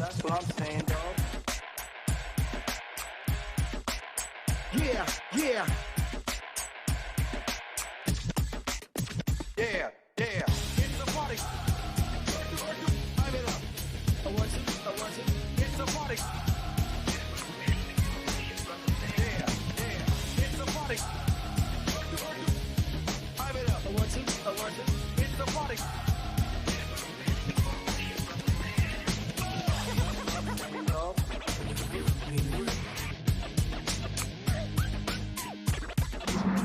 That's what I'm saying, dog. Yeah, yeah. Yeah, yeah. It's a party. Light it up. It's a party. Yeah, yeah. It's a party. Light it up. It's a party.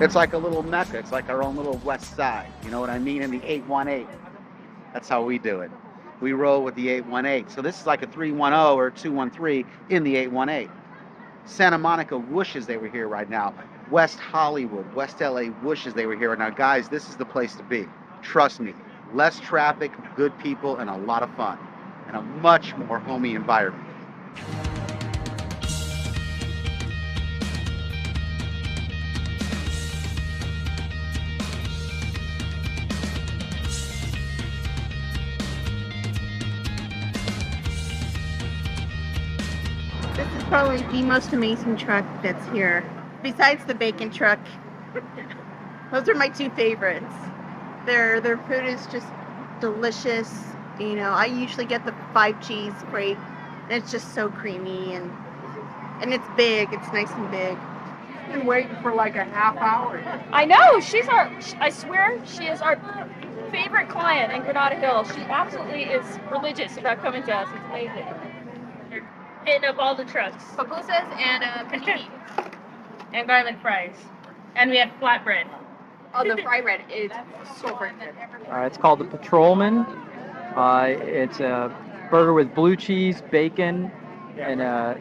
It's like a little Mecca. It's like our own little West Side. You know what I mean? In the 818. That's how we do it. We roll with the 818. So this is like a 310 or 213 in the 818. Santa Monica wishes they were here right now. West Hollywood, West LA wishes they were here right now. Guys, this is the place to be. Trust me. Less traffic, good people, and a lot of fun. And a much more homey environment. This is probably the most amazing truck that's here. Besides the bacon truck, those are my two favorites. Their food is just delicious. You know, I usually get the 5 cheese crepe. And it's just so creamy and it's big. It's nice and big. Been waiting for like a half hour. I know, I swear, she is our favorite client in Granada Hills. She absolutely is religious about coming to us. It's amazing. They're hitting up all the trucks. Pupusas and panini. And garlic fries. And we have flatbread. Oh, the fry bread is so freaking good. It's called the Patrolman. It's a burger with blue cheese, bacon, and a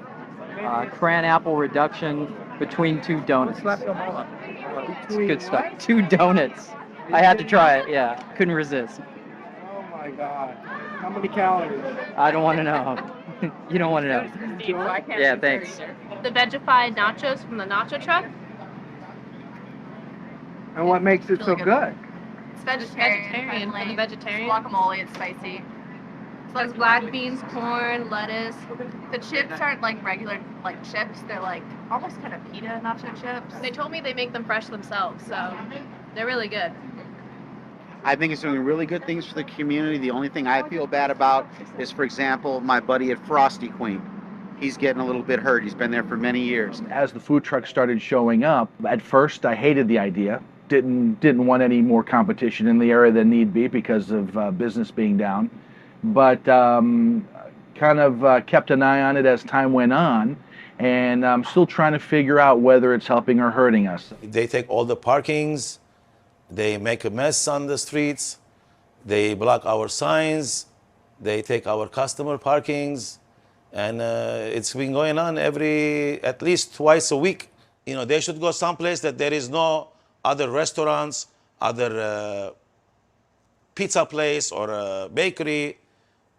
cran apple reduction between 2 donuts. It's good stuff. 2 donuts. I had to try it. Yeah, couldn't resist. Oh my God. How many calories? I don't want to know. You don't want to know. Yeah, thanks. The vegified nachos from the nacho truck. And what makes it so good? It's vegetarian for the vegetarian. Guacamole, it's spicy. So it's black beans, corn, lettuce. The chips aren't like regular like chips. They're like almost kind of pita nacho chips. They told me they make them fresh themselves, so they're really good. I think it's doing really good things for the community. The only thing I feel bad about is, for example, my buddy at Frosty Queen. He's getting a little bit hurt. He's been there for many years. As the food trucks started showing up, at first I hated the idea. Didn't want any more competition in the area than need be because of business being down. But kind of kept an eye on it as time went on. And I'm still trying to figure out whether it's helping or hurting us. They take all the parkings. They make a mess on the streets. They block our signs. They take our customer parkings. And it's been going on at least twice a week. You know, they should go someplace that there is no other restaurants, other pizza place or a bakery.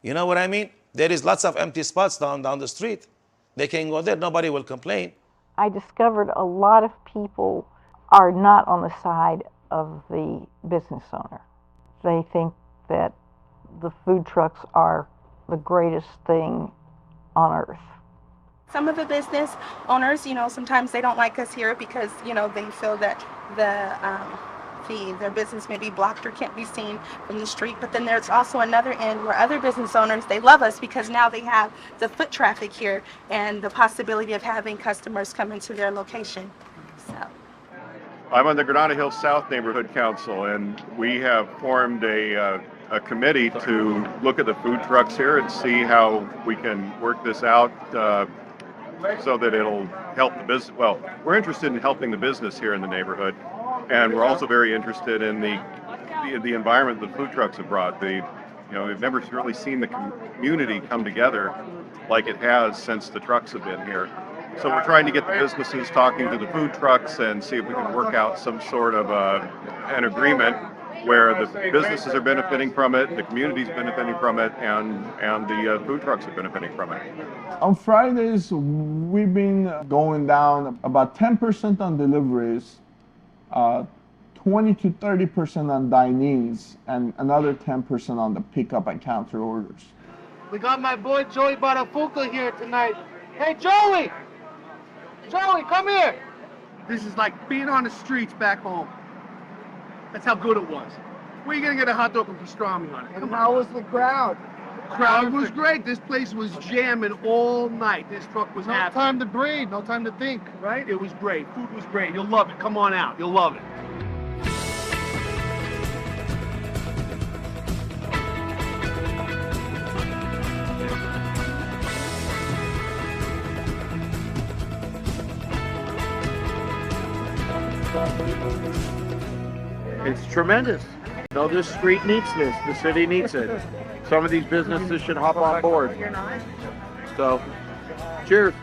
You know what I mean? There is lots of empty spots down the street. They can go there. Nobody will complain. I discovered a lot of people are not on the side of the business owner. They think that the food trucks are the greatest thing on earth. Some of the business owners, you know, sometimes they don't like us here because, you know, they feel that their business may be blocked or can't be seen from the street. But then there's also another end where other business owners, they love us because now they have the foot traffic here and the possibility of having customers come into their location. So I'm on the Granada Hills South Neighborhood Council, and we have formed a committee to look at the food trucks here and see how we can work this out so that it'll help the business. Well, we're interested in helping the business here in the neighborhood, and we're also very interested in the environment the food trucks have brought. We've never really seen the community come together like it has since the trucks have been here. So we're trying to get the businesses talking to the food trucks and see if we can work out some sort of an agreement where the businesses are benefiting from it, the community's benefiting from it, and the food trucks are benefiting from it. On Fridays, we've been going down about 10% on deliveries, 20 to 30% on dine-ins, and another 10% on the pickup and counter orders. We got my boy Joey Barafuco here tonight. Hey, Joey! Joey, come here! This is like being on the streets back home. That's how good it was. Where are you gonna get a hot dog and pastrami on it? And how was the crowd? Crowd was great. This place was jamming all night. This truck was No time to breathe, no time to think. right? It was great. Food was great. You'll love it. Come on out. You'll love it. It's tremendous. No, this street needs this. The city needs it. Some of these businesses should hop on board. So, cheers.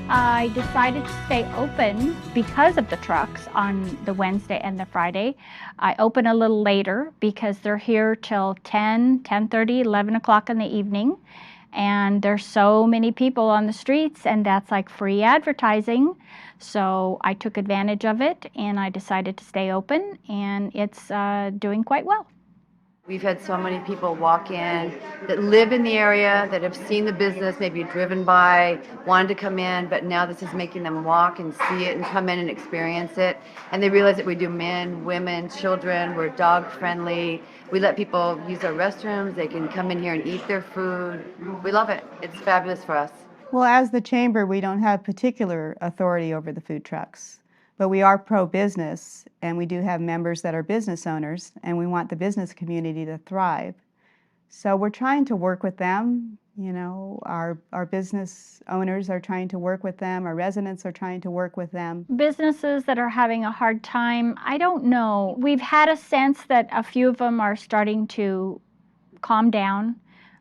I decided to stay open because of the trucks on the Wednesday and the Friday. I open a little later because they're here till 10, 10:30, 11 o'clock in the evening. And there's so many people on the streets, and that's like free advertising. So I took advantage of it, and I decided to stay open, and it's doing quite well. We've had so many people walk in that live in the area, that have seen the business, maybe driven by, wanted to come in, but now this is making them walk and see it and come in and experience it. And they realize that we do men, women, children, we're dog friendly. We let people use our restrooms, they can come in here and eat their food. We love it. It's fabulous for us. Well, as the chamber, we don't have particular authority over the food trucks, but we are pro-business, and we do have members that are business owners, and we want the business community to thrive. So we're trying to work with them. You know, our business owners are trying to work with them. Our residents are trying to work with them. Businesses that are having a hard time, I don't know. We've had a sense that a few of them are starting to calm down,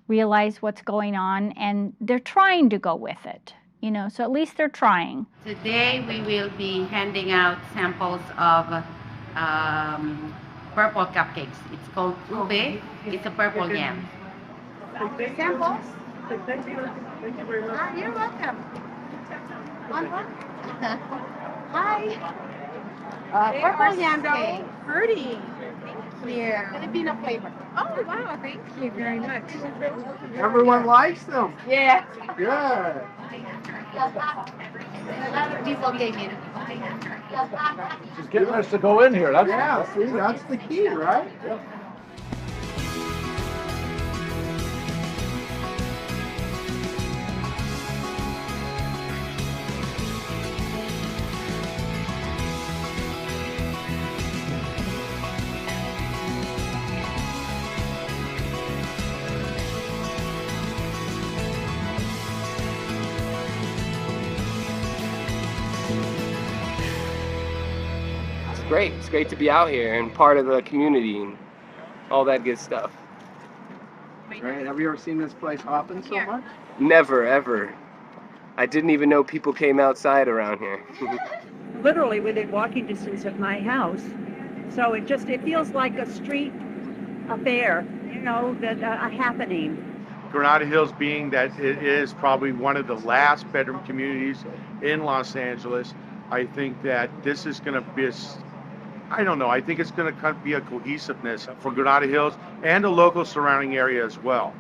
realize what's going on, and they're trying to go with it. You know, so at least they're trying. Today we will be handing out samples of purple cupcakes. It's called ube. It's a purple yam. Samples? Thank you very much. You're welcome. Hi. Purple yam cake. Pretty. Thank you. Filipino flavor. Oh, wow. Thank you very much. Everyone likes them. Yeah. Good. A lot of people came in. Just getting us to go in here. Yeah, see, that's the key, right? Yep. Great. It's great to be out here and part of the community and all that good stuff. Right. Have you ever seen this place hopping so much? Never, ever. I didn't even know people came outside around here. Literally within walking distance of my house. So it feels like a street affair, you know, that a happening. Granada Hills being that it is probably one of the last bedroom communities in Los Angeles, I think that this is going to be I don't know. I think it's going to be a cohesiveness for Granada Hills and the local surrounding area as well.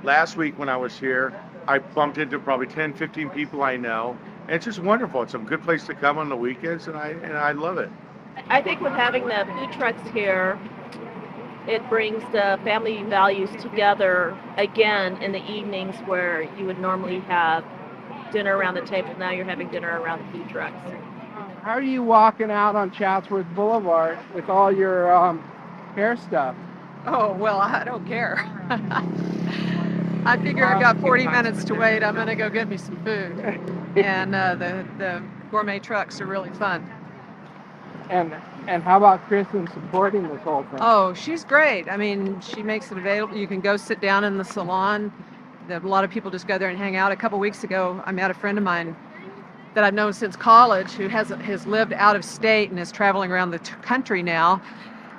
Last week when I was here, I bumped into probably 10, 15 people I know. And it's just wonderful. It's a good place to come on the weekends, and I love it. I think with having the food trucks here, it brings the family values together again in the evenings where you would normally have dinner around the table. Now you're having dinner around the food trucks. How are you walking out on Chatsworth Boulevard with all your hair stuff? Oh, well, I don't care. I figure I've got 40 minutes to wait. I'm going to go get me some food. And the gourmet trucks are really fun. And how about Kristen supporting this whole thing? Oh, she's great. I mean, she makes it available. You can go sit down in the salon. A lot of people just go there and hang out. A couple weeks ago, I met a friend of mine that I've known since college who has lived out of state and is traveling around the country now.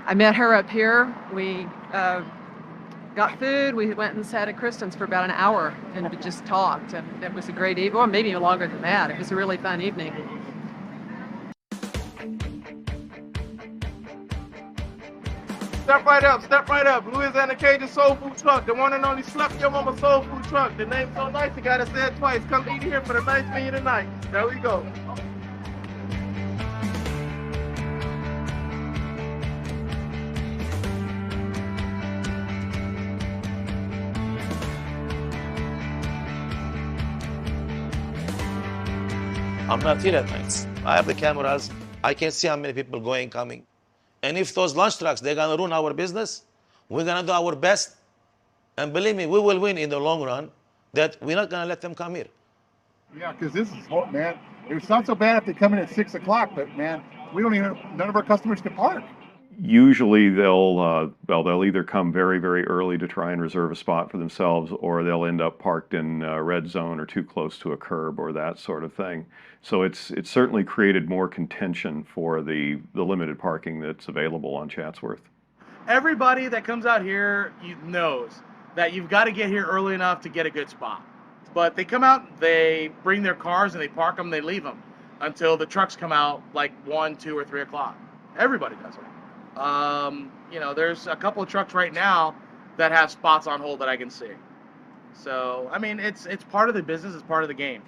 I met her up here. We got food. We went and sat at Kristen's for about an hour and we just talked. And it was a great evening. Well, maybe even longer than that. It was a really fun evening. Step right up, step right up. Louisiana Cajun Soul Food Truck, the one and only Slap Your Mama Soul Food Truck. The name's so nice, you gotta say it twice. Come eat here for the nice menu tonight. There we go. I'm not here at nights. I have the cameras. I can see how many people going, coming. And if those lunch trucks, they're gonna ruin our business, we're gonna do our best. And believe me, we will win in the long run, that we're not gonna let them come here. Yeah, because this is hot, man. It's not so bad if they come in at 6 o'clock, but man, we don't even, none of our customers can park. Usually they'll either come very, very early to try and reserve a spot for themselves, or they'll end up parked in a red zone or too close to a curb or that sort of thing. So it's certainly created more contention for the limited parking that's available on Chatsworth. Everybody that comes out here knows that you've got to get here early enough to get a good spot. But they come out, they bring their cars and they park them, they leave them until the trucks come out like 1, 2, or 3 o'clock. Everybody does it. You know, there's a couple of trucks right now that have spots on hold that I can see. So, I mean, it's part of the business, it's part of the game.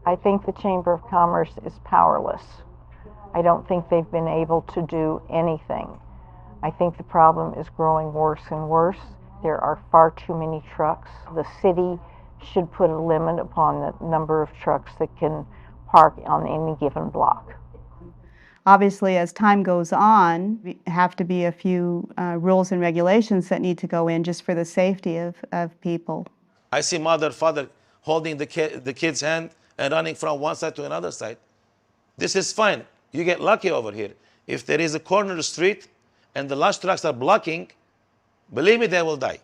I think the Chamber of Commerce is powerless. I don't think they've been able to do anything. I think the problem is growing worse and worse. There are far too many trucks. The city should put a limit upon the number of trucks that can park on any given block. Obviously, as time goes on, we have to be a few rules and regulations that need to go in just for the safety of people. I see mother, father holding the kid's hand and running from one side to another side. This is fine. You get lucky over here. If there is a corner street and the lunch trucks are blocking, believe me, they will die.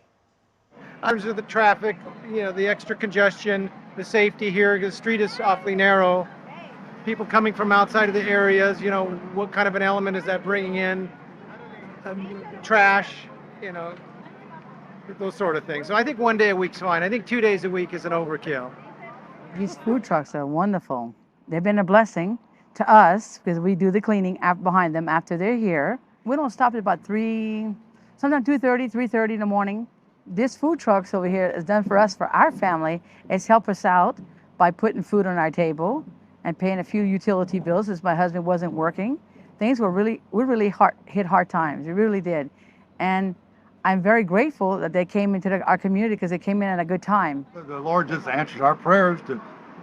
In terms of the traffic, you know, the extra congestion, the safety here, the street is awfully narrow. People coming from outside of the areas, you know, what kind of an element is that bringing in? Trash, you know, those sort of things. So I think 1 day a week's fine. I think 2 days a week is an overkill. These food trucks are wonderful. They've been a blessing to us because we do the cleaning behind them after they're here. We don't stop at about 3, sometimes 2:30, 3:30 in the morning. This food trucks over here is done for us, for our family. It's helped us out by putting food on our table and paying a few utility bills as my husband wasn't working. Things were really hit hard times. It really did. And I'm very grateful that they came into our community because they came in at a good time. The Lord just answers our prayers to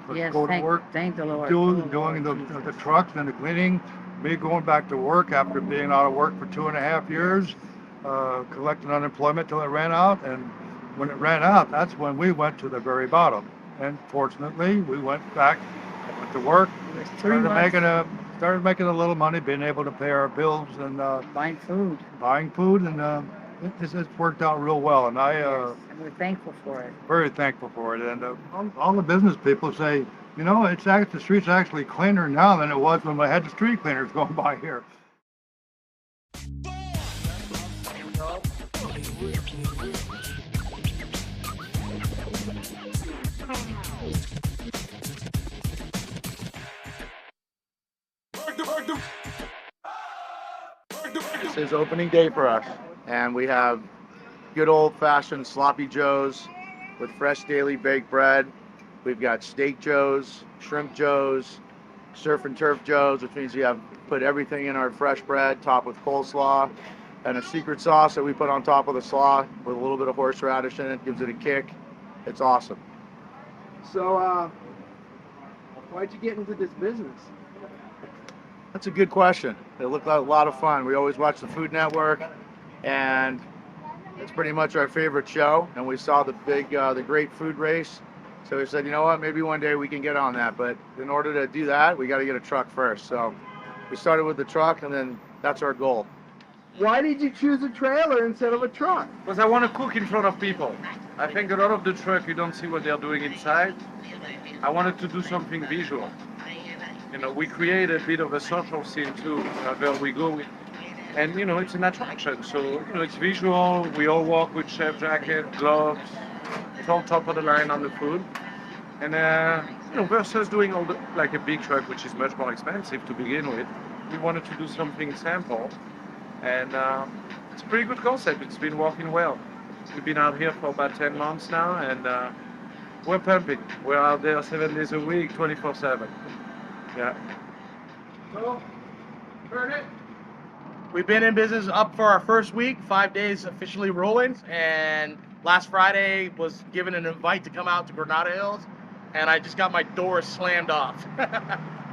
go to work. Thank the Lord. Doing the trucks and the cleaning. Me going back to work after being out of work for 2.5 years, collecting unemployment till it ran out. And when it ran out, that's when we went to the very bottom. And fortunately, we went back, went to work, started making a little money, being able to pay our bills and buying food, and it's worked out real well. And and we're thankful for it. Very thankful for it. And all the business people say, you know, the street's actually cleaner now than it was when we had the street cleaners going by here. This is opening day for us, and we have good old-fashioned sloppy joes with fresh daily baked bread. We've got steak joes, shrimp joes, surf and turf joes, which means you have put everything in our fresh bread, topped with coleslaw, and a secret sauce that we put on top of the slaw with a little bit of horseradish in it, gives it a kick. It's awesome. So, why'd you get into this business? That's a good question. It looked like a lot of fun. We always watch the Food Network, and it's pretty much our favorite show. And we saw the great food race. So we said, you know what, maybe one day we can get on that. But in order to do that, we got to get a truck first. So we started with the truck, and then that's our goal. Why did you choose a trailer instead of a truck? Because I want to cook in front of people. I think a lot of the truck, you don't see what they're doing inside. I wanted to do something visual. You know, we create a bit of a social scene too, where we go with, and you know, it's an attraction. So, you know, it's visual. We all walk with chef jacket, gloves. It's all top of the line on the food. And, you know, versus doing like a big truck, which is much more expensive to begin with, we wanted to do something simple and It's a pretty good concept. It's been working well. We've been out here for about 10 months now, and we're pumping. We're out there 7 days a week, 24/7. Yeah. So, we've been in business up for our first week, 5 days officially rolling, and last Friday was given an invite to come out to Granada Hills, and I just got my doors slammed off.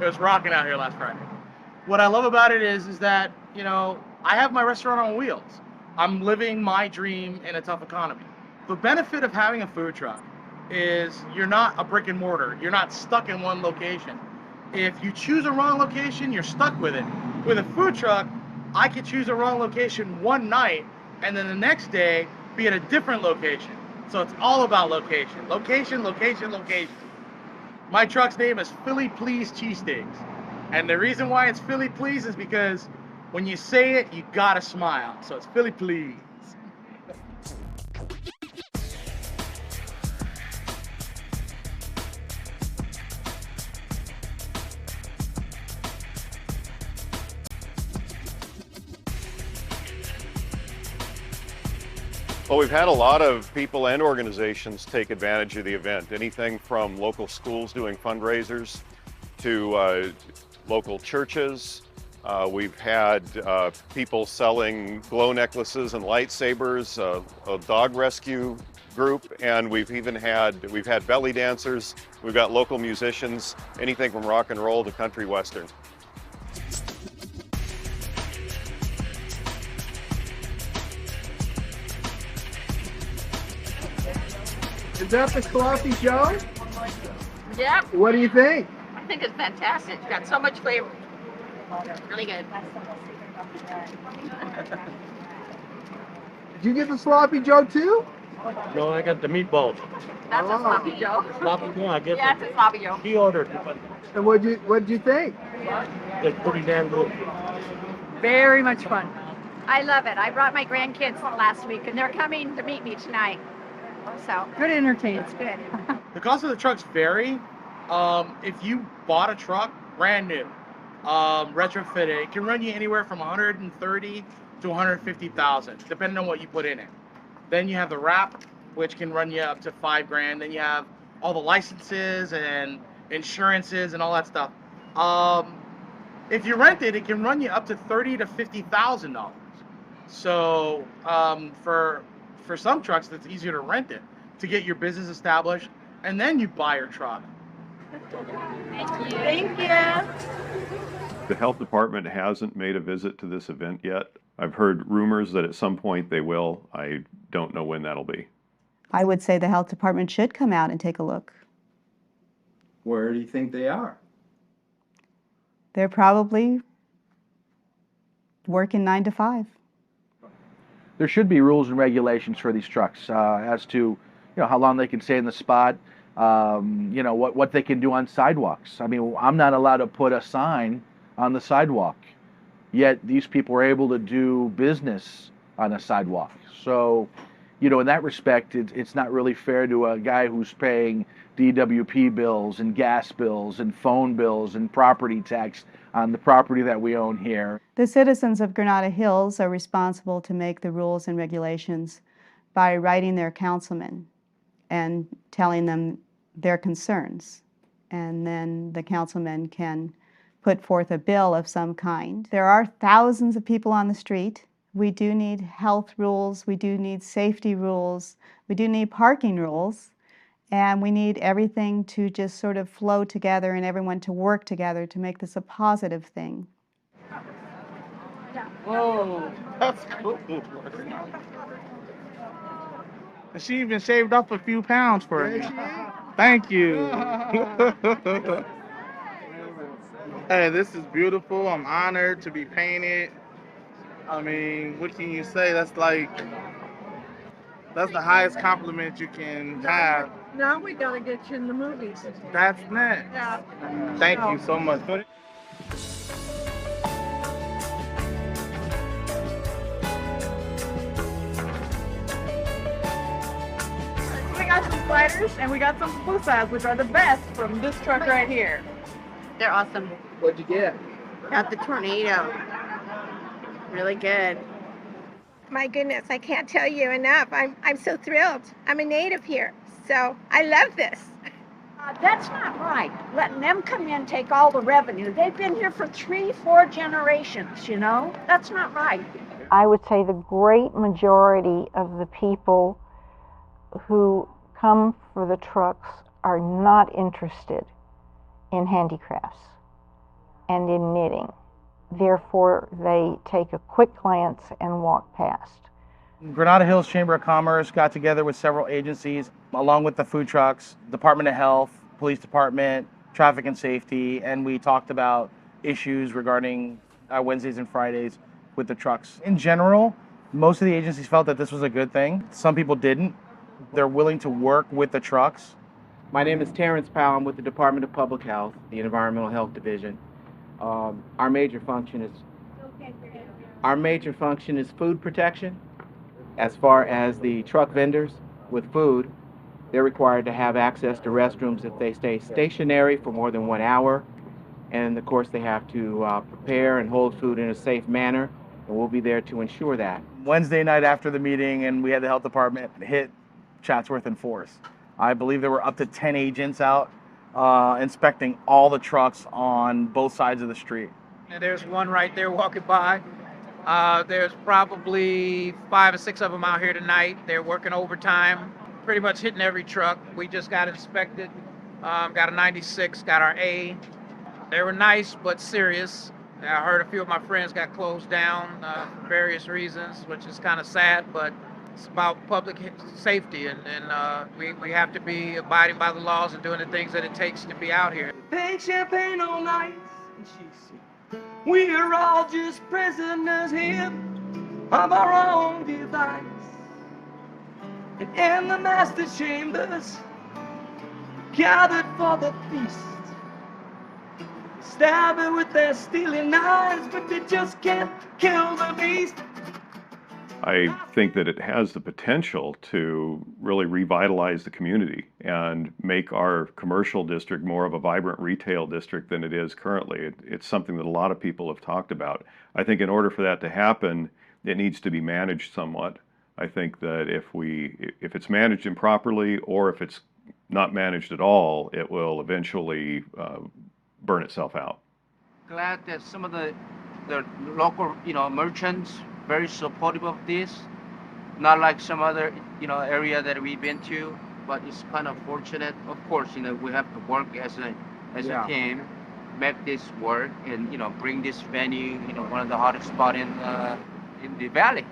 It was rocking out here last Friday. What I love about it is that, you know, I have my restaurant on wheels. I'm living my dream in a tough economy. The benefit of having a food truck is you're not a brick and mortar. You're not stuck in one location. If you choose a wrong location, you're stuck with it. With a food truck, I could choose a wrong location one night and then the next day be at a different location. So it's all about location. Location, location, location. My truck's name is Philly Please Cheesesteaks. And the reason why it's Philly Please is because when you say it, you gotta smile. So it's Philly Please. Well, we've had a lot of people and organizations take advantage of the event. Anything from local schools doing fundraisers to local churches. We've had people selling glow necklaces and lightsabers, a dog rescue group, and we've had belly dancers. We've got local musicians, anything from rock and roll to country western. Is that the Sloppy Joe? Yep. What do you think? I think it's fantastic. It's got so much flavor. Really good. Did you get the Sloppy Joe too? No, I got the meatballs. That's a sloppy Joe. Sloppy Joe, I get Yeah, it's a sloppy Joe. He ordered. And what'd you think? It's pretty damn good. Very much fun. I love it. I brought my grandkids last week, and they're coming to meet me tonight. So Good entertainment. it's good. The cost of the trucks vary. If you bought a truck brand new, retrofitted, it can run you anywhere from 130 to 150,000, depending on what you put in it. Then you have the wrap, which can run you up to $5,000. Then you have all the licenses and insurances and all that stuff. If you rent it, it can run you up to $30,000 to $50,000. So for some trucks, it's easier to rent it to get your business established, and then you buy your truck. Thank you. The health department hasn't made a visit to this event yet. I've heard rumors that at some point they will. I don't know when that'll be. I would say the health department should come out and take a look. Where do you think they are? They're probably working 9 to 5. There should be rules and regulations for these trucks as to how long they can stay in the spot, what they can do on sidewalks. I mean, I'm not allowed to put a sign on the sidewalk, yet these people are able to do business on a sidewalk. So, in that respect, it's not really fair to a guy who's paying DWP bills and gas bills and phone bills and property tax on the property that we own here. The citizens of Granada Hills are responsible to make the rules and regulations by writing their councilmen and telling them their concerns. And then the councilmen can put forth a bill of some kind. There are thousands of people on the street. We do need health rules, we do need safety rules, we do need parking rules, and we need everything to just sort of flow together and everyone to work together to make this a positive thing. Whoa, that's cool. She even shaved up a few pounds for me. Thank you. Hey, this is beautiful. I'm honored to be painted. I mean, what can you say? That's the highest compliment you can have. Now we gotta get you in the movies. That's next. Yeah. Thank you so much. We got some sliders and we got some pusas, which are the best from this truck right here. They're awesome. What'd you get? Got the tornado. Really good. My goodness, I can't tell you enough. I'm so thrilled. I'm a native here, so I love this. That's not right. Letting them come in, take all the revenue. They've been here for 3-4 generations, you know? That's not right. I would say the great majority of the people who come for the trucks are not interested in handicrafts and in knitting. Therefore, they take a quick glance and walk past. Granada Hills Chamber of Commerce got together with several agencies, along with the food trucks, Department of Health, Police Department, Traffic and Safety, and we talked about issues regarding Wednesdays and Fridays with the trucks. In general, most of the agencies felt that this was a good thing. Some people didn't. They're willing to work with the trucks. My name is Terrence Powell. I'm with the Department of Public Health, the Environmental Health Division. Our major function is food protection. As far as the truck vendors with food, they're required to have access to restrooms if they stay stationary for more than 1 hour. And of course, they have to prepare and hold food in a safe manner, and we'll be there to ensure that. Wednesday night after the meeting, and we had the health department hit Chatsworth and Forest. I believe there were up to 10 agents out inspecting all the trucks on both sides of the street. And there's one right there walking by. There's probably 5 or 6 of them out here tonight. They're working overtime, pretty much hitting every truck. We just got inspected, got a 96, got our A. They were nice but serious. I heard a few of my friends got closed down for various reasons, which is kind of sad, but it's about public safety, and we have to be abiding by the laws and doing the things that it takes to be out here. Paint champagne all night, and she said, we're all just prisoners here of our own device. And in the master chambers, gathered for the feast, stab it with their steely knives, but they just can't kill the beast. I think that it has the potential to really revitalize the community and make our commercial district more of a vibrant retail district than it is currently. It's something that a lot of people have talked about. I think in order for that to happen, it needs to be managed somewhat. I think that if it's managed improperly, or if it's not managed at all, it will eventually burn itself out. Glad that some of the local, merchants very supportive of this. Not like some other, area that we've been to, but it's kind of fortunate. Of course, we have to work as a team, make this work, and bring this venue, one of the hottest spot in the valley.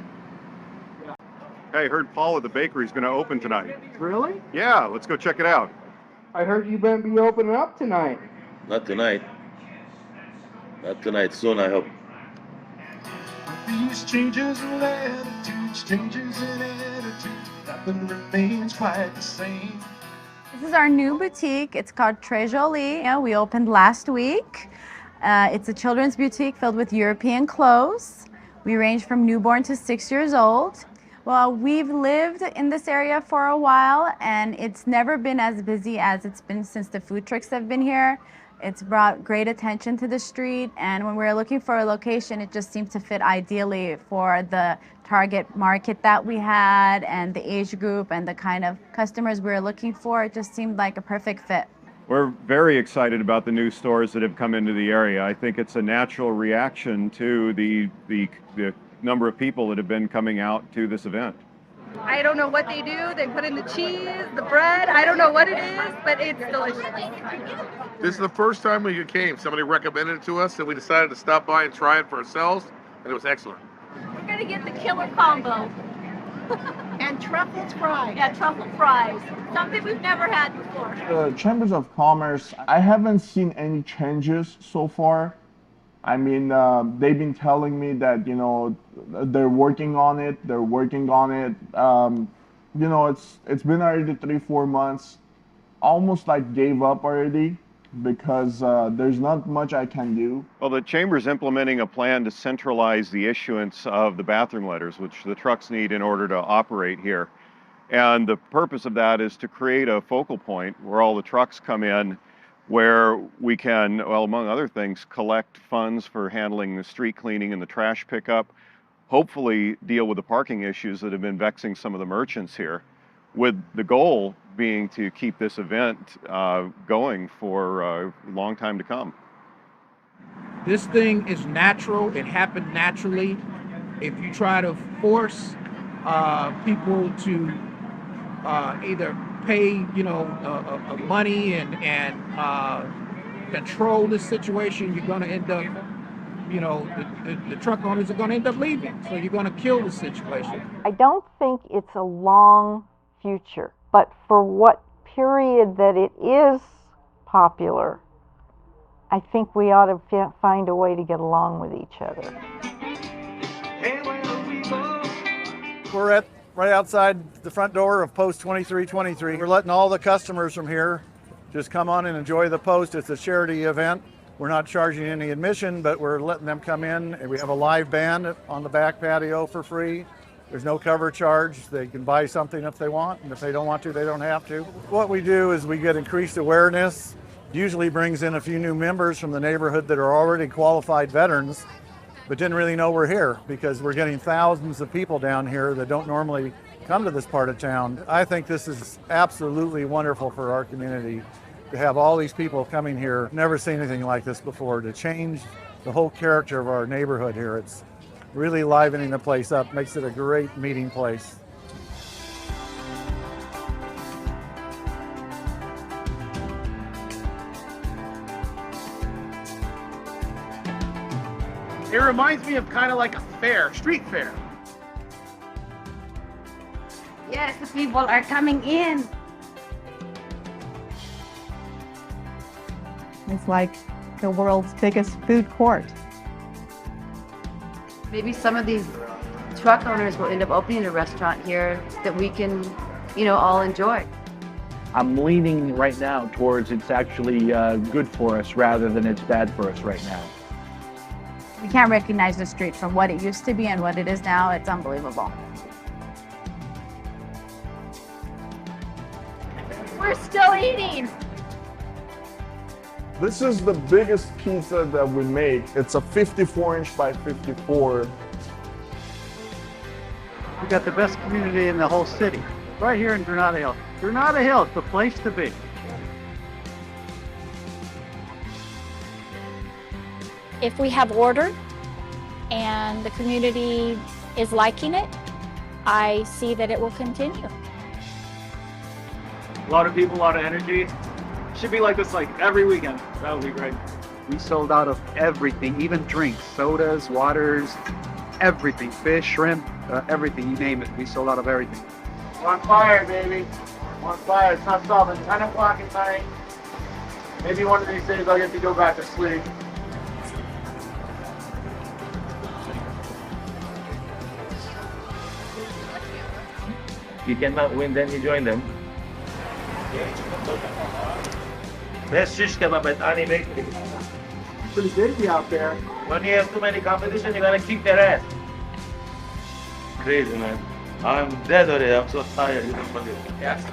Hey, I heard Paul at the bakery is going to open tonight. Really? Yeah, let's go check it out. I heard you better be opening up tonight. Not tonight. Not tonight. Soon, I hope. These changes in attitudes, changes in attitude, nothing remains quite the same. This is our new boutique. It's called Très Jolie. We opened last week. It's a children's boutique filled with European clothes. We range from newborn to 6 years old. Well, we've lived in this area for a while, and it's never been as busy as it's been since the food trucks have been here. It's brought great attention to the street, and when we were looking for a location, it just seemed to fit ideally for the target market that we had and the age group and the kind of customers we were looking for. It just seemed like a perfect fit. We're very excited about the new stores that have come into the area. I think it's a natural reaction to the number of people that have been coming out to this event. I don't know what they do. They put in the cheese, the bread. I don't know what it is, but it's delicious. This is the first time we came. Somebody recommended it to us, and we decided to stop by and try it for ourselves, and it was excellent. We're gonna get the killer combo. And truffle fries. Yeah, truffle fries. Something we've never had before. The Chambers of Commerce, I haven't seen any changes so far. I mean, they've been telling me that, they're working on it. It's been already 3-4 months. Almost like gave up already because there's not much I can do. Well, the Chamber's implementing a plan to centralize the issuance of the bathroom letters, which the trucks need in order to operate here. And the purpose of that is to create a focal point where all the trucks come in, where we can, well, among other things, collect funds for handling the street cleaning and the trash pickup, hopefully deal with the parking issues that have been vexing some of the merchants here, with the goal being to keep this event going for a long time to come. This thing is natural. It happened naturally. If you try to force people to either pay, money and control this situation, you're going to end up, the truck owners are going to end up leaving. So you're going to kill the situation. I don't think it's a long future, but for what period that it is popular, I think we ought to find a way to get along with each other. We're right outside the front door of Post 2323. We're letting all the customers from here just come on and enjoy the post. It's a charity event. We're not charging any admission, but we're letting them come in. And we have a live band on the back patio for free. There's no cover charge. They can buy something if they want, and if they don't want to, they don't have to. What we do is we get increased awareness. Usually brings in a few new members from the neighborhood that are already qualified veterans, but didn't really know we're here, because we're getting thousands of people down here that don't normally come to this part of town. I think this is absolutely wonderful for our community to have all these people coming here. Never seen anything like this before, to change the whole character of our neighborhood here. It's really livening the place up, makes it a great meeting place. It reminds me of kind of like a fair, street fair. Yes, the people are coming in. It's like the world's biggest food court. Maybe some of these truck owners will end up opening a restaurant here that we can, all enjoy. I'm leaning right now towards it's actually good for us rather than it's bad for us right now. We can't recognize the street from what it used to be and what it is now. It's unbelievable. We're still eating. This is the biggest pizza that we make. It's a 54-inch by 54. We got the best community in the whole city, right here in Granada Hills. Granada Hills, the place to be. If we have order and the community is liking it, I see that it will continue. A lot of people, a lot of energy. Should be like this every weekend. That would be great. We sold out of everything, even drinks, sodas, waters, everything, fish, shrimp, everything, you name it. We sold out of everything. We're on fire, baby. We're on fire. It's not stopping. 10 o'clock at night. Maybe one of these days I'll get to go back to sleep. You cannot win, then you join them. Best shish kebab at any bakery. Pretty busy out there. When you have too many competition, you're gonna kick their ass. Crazy, man. I'm dead already. I'm so tired. Yes.